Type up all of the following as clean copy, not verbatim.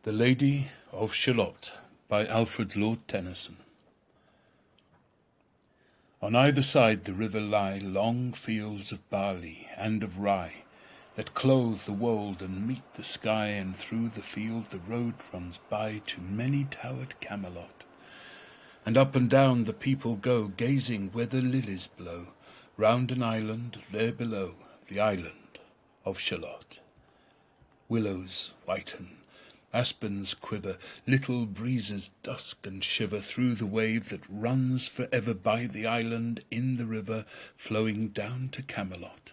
The Lady of Shallott by Alfred Lord Tennyson. On either side the river lie long fields of barley and of rye, that clothe the wold and meet the sky, and through the field the road runs by to many-towered Camelot. And up and down the people go, gazing where the lilies blow, round an island there below, the island of Shallott. Willows whiten, aspens quiver, little breezes dusk and shiver through the wave that runs for ever by the island in the river, flowing down to Camelot.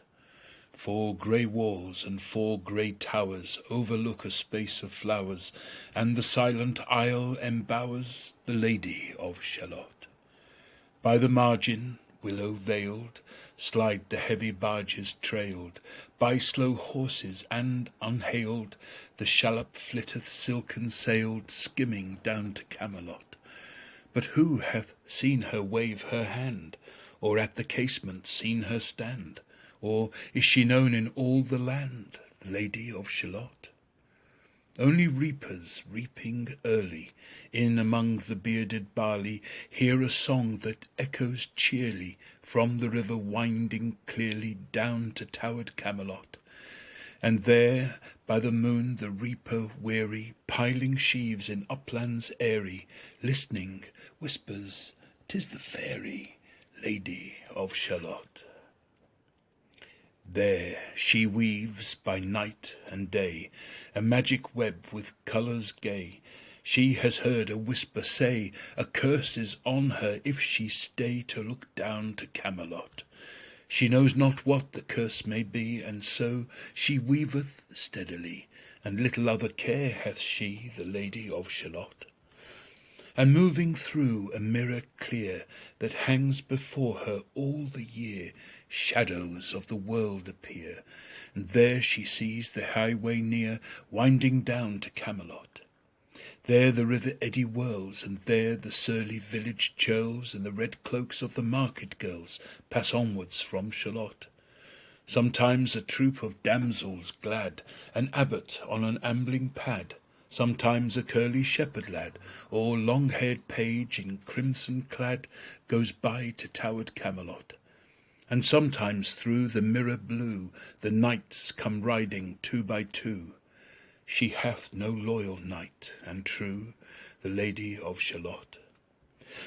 4 grey walls and 4 grey towers overlook a space of flowers, and the silent isle embowers the Lady of Shallott. By the margin, willow veiled, slide the heavy barges trailed, by slow horses and unhailed, the shallop flitteth silken sailed, skimming down to Camelot. But who hath seen her wave her hand, or at the casement seen her stand? Or is she known in all the land, the Lady of Shallott? Only reapers reaping early, in among the bearded barley, hear a song that echoes cheerly from the river winding clearly down to towered Camelot. And there by the moon the reaper weary, piling sheaves in uplands airy, listening, whispers, "'Tis the fairy Lady of Shallott." There she weaves by night and day a magic web with colours gay. She has heard a whisper say, a curse is on her if she stay to look down to Camelot. She knows not what the curse may be, and so she weaveth steadily, and little other care hath she, the Lady of Shallott. And moving through a mirror clear that hangs before her all the year, shadows of the world appear, and there she sees the highway near, winding down to Camelot. There the river eddy whirls, and there the surly village churls, and the red cloaks of the market girls pass onwards from Shallott. Sometimes a troop of damsels glad, an abbot on an ambling pad, sometimes a curly shepherd lad, or long-haired page in crimson clad, goes by to towered Camelot. And sometimes through the mirror blue the knights come riding 2 by 2. She hath no loyal knight and true, the Lady of Shallott.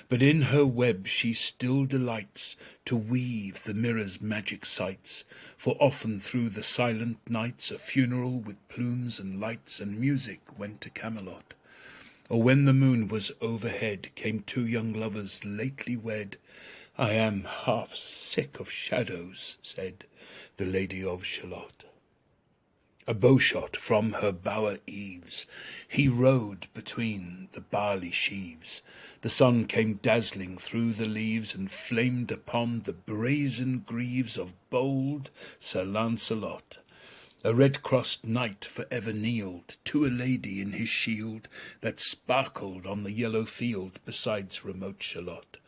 But in her web she still delights to weave the mirror's magic sights, for often through the silent nights a funeral with plumes and lights and music went to Camelot. Or when the moon was overhead came 2 young lovers lately wed. "I am half sick of shadows," said the Lady of Shallott. A bowshot from her bower eaves, he rode between the barley sheaves. The sun came dazzling through the leaves, and flamed upon the brazen greaves of bold Sir Lancelot. A red-crossed knight for ever kneeled to a lady in his shield, that sparkled on the yellow field besides remote Shallott.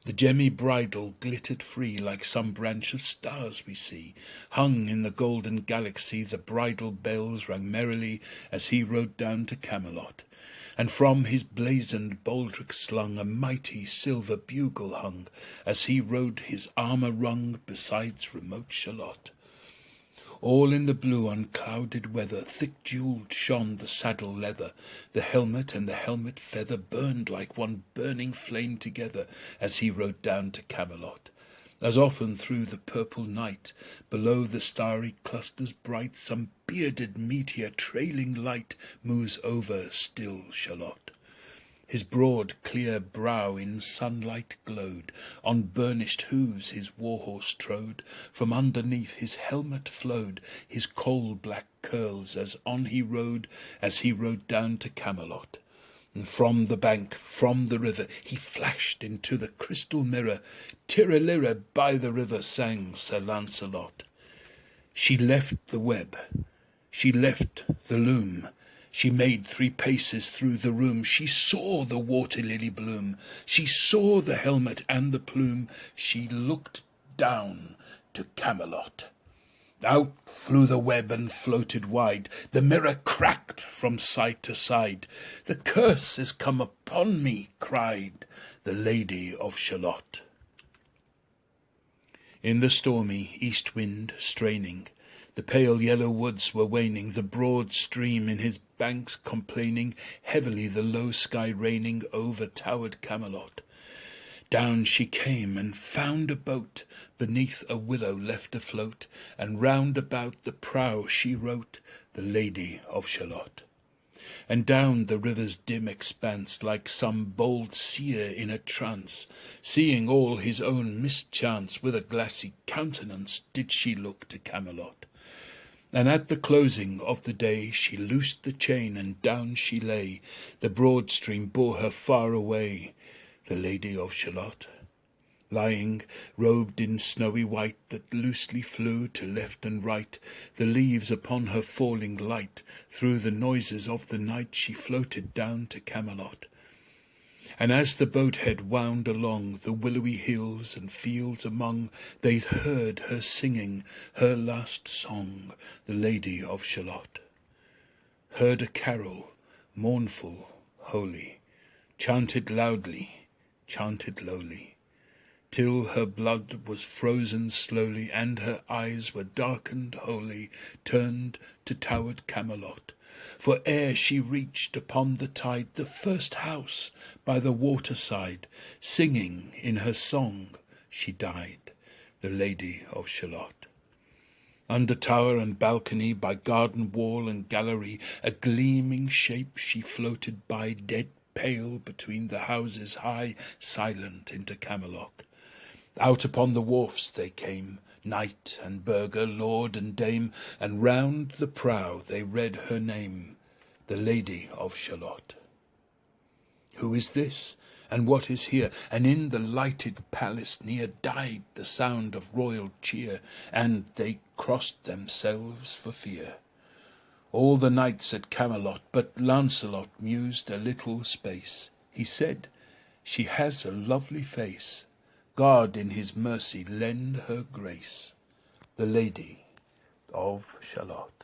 The gemmy bridle glittered free, like some branch of stars we see. Hung in the golden galaxy, the bridle bells rang merrily as he rode down to Camelot. And from his blazoned baldric slung a mighty silver bugle hung, as he rode his armour rung besides remote Shallott. All in the blue unclouded weather, thick jewelled shone the saddle leather. The helmet and the helmet feather burned like one burning flame together, as he rode down to Camelot. As often through the purple night, below the starry clusters bright, some bearded meteor trailing light moves over still Shallott. His broad clear brow in sunlight glowed, on burnished hooves his war-horse trode, from underneath his helmet flowed his coal-black curls as he rode down to Camelot. And from the bank, from the river, he flashed into the crystal mirror. "Tirra-lirra, by the river," sang Sir Lancelot. She left the web, she left the loom, she made 3 paces through the room. She saw the water-lily bloom, she saw the helmet and the plume. She looked down to Camelot. Out flew the web and floated wide. The mirror cracked from side to side. "The curse is come upon me," cried the Lady of Shalott. In the stormy east wind straining, the pale yellow woods were waning, the broad stream in his banks complaining, heavily the low sky raining over towered Camelot. Down she came and found a boat beneath a willow left afloat, and round about the prow she wrote, "The Lady of Shalott." And down the river's dim expanse, like some bold seer in a trance, seeing all his own mischance, with a glassy countenance did she look to Camelot. And at the closing of the day she loosed the chain, and down she lay. The broad stream bore her far away, the Lady of Shalott, lying robed in snowy white that loosely flew to left and right, the leaves upon her falling light. Through the noises of the night she floated down to Camelot. And as the boat head wound along the willowy hills and fields among, they heard her singing her last song, the Lady of Shalott. Heard a carol, mournful, holy, chanted loudly, chanted lowly, till her blood was frozen slowly, and her eyes were darkened wholly, turned to towered Camelot. For ere she reached upon the tide the first house by the water side, singing in her song she died, the Lady of Shalott. Under tower and balcony, by garden wall and gallery, a gleaming shape she floated by, dead pale between the houses high, silent into Camelot. Out upon the wharfs they came, knight and burgher, lord and dame, and round the prow they read her name, the Lady of Shalott. Who is this, and what is here? And in the lighted palace near died the sound of royal cheer, and they crossed themselves for fear. All the knights at Camelot, but Lancelot mused a little space. He said, "She has a lovely face. God in his mercy lend her grace, the Lady of Shalott."